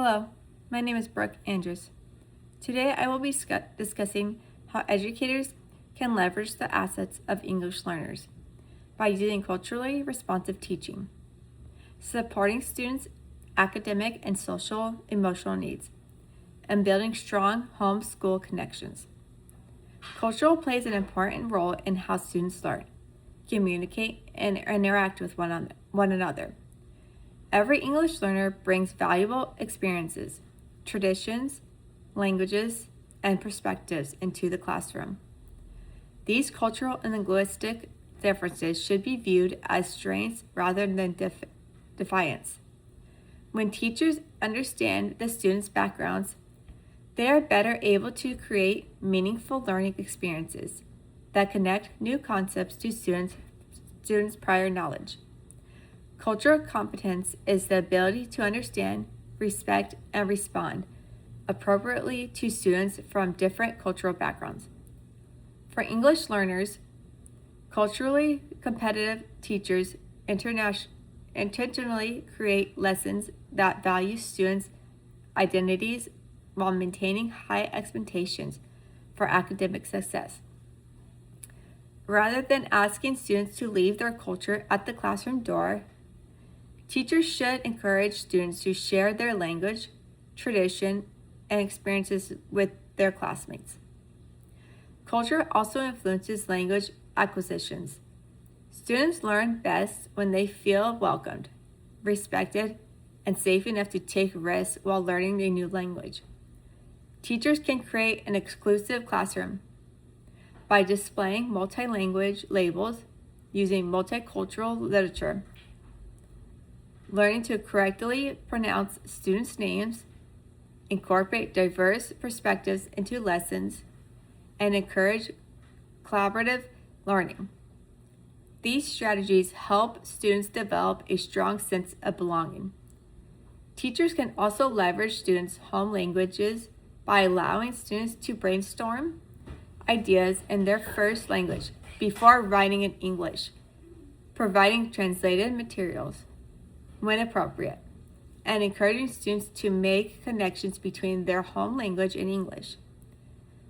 Hello, my name is Brooke Andrews. Today I will be discussing how educators can leverage the assets of English learners by using culturally responsive teaching, supporting students' academic and social emotional needs, and building strong home-school connections. Culture plays an important role in how students learn, communicate, and interact with one another. Every English learner brings valuable experiences, traditions, languages, and perspectives into the classroom. These cultural and linguistic differences should be viewed as strengths rather than defiance. When teachers understand the students' backgrounds, they are better able to create meaningful learning experiences that connect new concepts to students' prior knowledge. Cultural competence is the ability to understand, respect, and respond appropriately to students from different cultural backgrounds. For English learners, culturally competitive teachers intentionally create lessons that value students' identities while maintaining high expectations for academic success. Rather than asking students to leave their culture at the classroom door, teachers should encourage students to share their language, tradition, and experiences with their classmates. Culture also influences language acquisitions. Students learn best when they feel welcomed, respected, and safe enough to take risks while learning a new language. Teachers can create an exclusive classroom by displaying multi-language labels, using multicultural literature, learning to correctly pronounce students' names, incorporate diverse perspectives into lessons, and encourage collaborative learning. These strategies help students develop a strong sense of belonging. Teachers can also leverage students' home languages by allowing students to brainstorm ideas in their first language before writing in English, providing translated materials when appropriate, and encouraging students to make connections between their home language and English.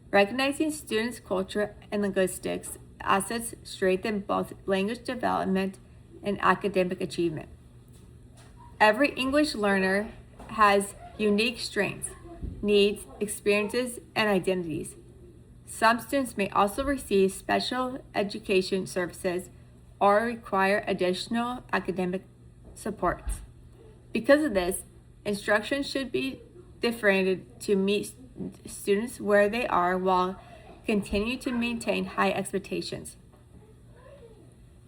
Recognizing students' culture and linguistics assets strengthen both language development and academic achievement. Every English learner has unique strengths, needs, experiences, and identities. Some students may also receive special education services or require additional academic supports. Because of this, instruction should be differentiated to meet students where they are while continuing to maintain high expectations.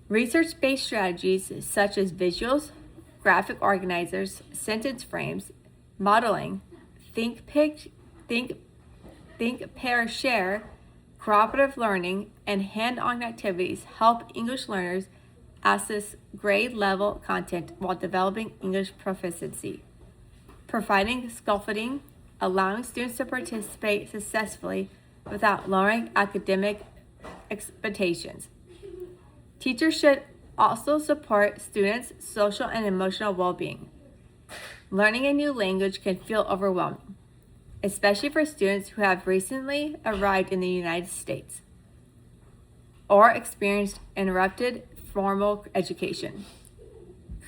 Research-based strategies such as visuals, graphic organizers, sentence frames, modeling, think, pair, share, cooperative learning, and hand-on activities help English learners access grade-level content while developing English proficiency. Providing scaffolding, allowing students to participate successfully without lowering academic expectations. Teachers should also support students' social and emotional well-being. Learning a new language can feel overwhelming, especially for students who have recently arrived in the United States or experienced interrupted formal education.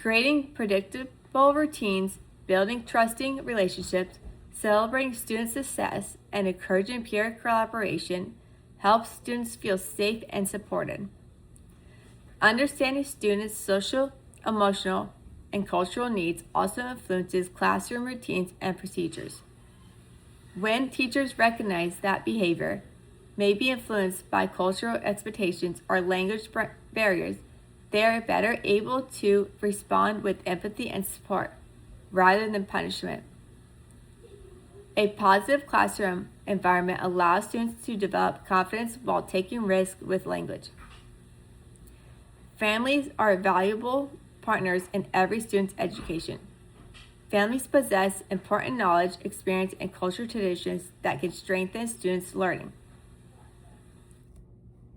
Creating predictable routines, building trusting relationships, celebrating student success, and encouraging peer collaboration helps students feel safe and supported. Understanding students' social, emotional, and cultural needs also influences classroom routines and procedures. When teachers recognize that behavior may be influenced by cultural expectations or language barriers, they are better able to respond with empathy and support rather than punishment. A positive classroom environment allows students to develop confidence while taking risks with language. Families are valuable partners in every student's education. Families possess important knowledge, experience, and cultural traditions that can strengthen students' learning.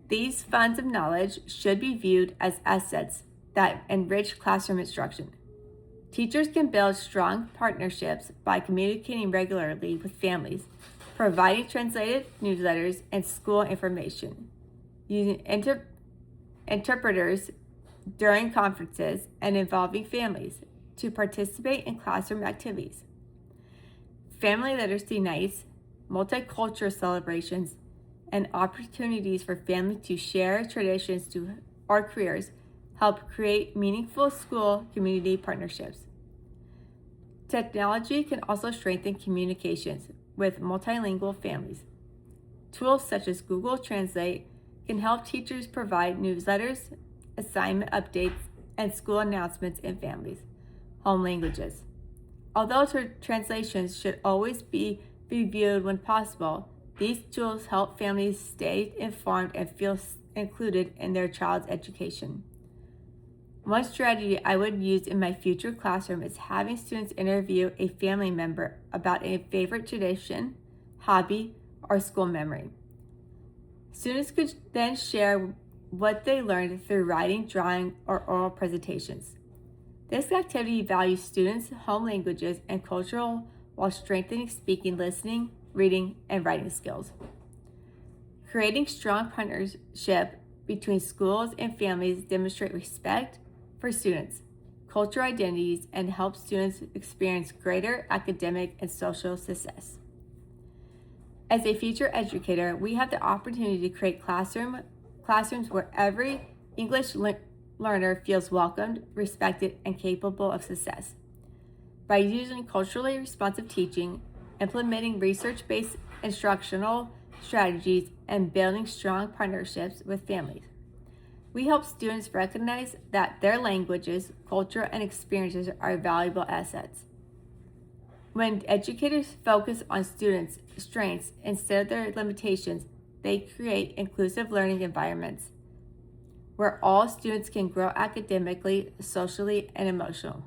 These funds of knowledge should be viewed as assets that enrich classroom instruction. Teachers can build strong partnerships by communicating regularly with families, providing translated newsletters and school information, using interpreters during conferences, and involving families to participate in classroom activities. Family literacy nights, multicultural celebrations, and opportunities for families to share traditions or careers help create meaningful school community partnerships. Technology can also strengthen communications with multilingual families. Tools such as Google Translate can help teachers provide newsletters, assignment updates, and school announcements in families' home languages. Although translations should always be reviewed when possible, these tools help families stay informed and feel included in their child's education. One strategy I would use in my future classroom is having students interview a family member about a favorite tradition, hobby, or school memory. Students could then share what they learned through writing, drawing, or oral presentations. This activity values students' home languages and culture while strengthening speaking, listening, reading, and writing skills. Creating strong partnership between schools and families demonstrate respect for students, cultural identities, and help students experience greater academic and social success. As a future educator, we have the opportunity to create classrooms where every English learner feels welcomed, respected, and capable of success. By using culturally responsive teaching, implementing research-based instructional strategies, and building strong partnerships with families, we help students recognize that their languages, culture, and experiences are valuable assets. When educators focus on students' strengths instead of their limitations, they create inclusive learning environments where all students can grow academically, socially, and emotionally.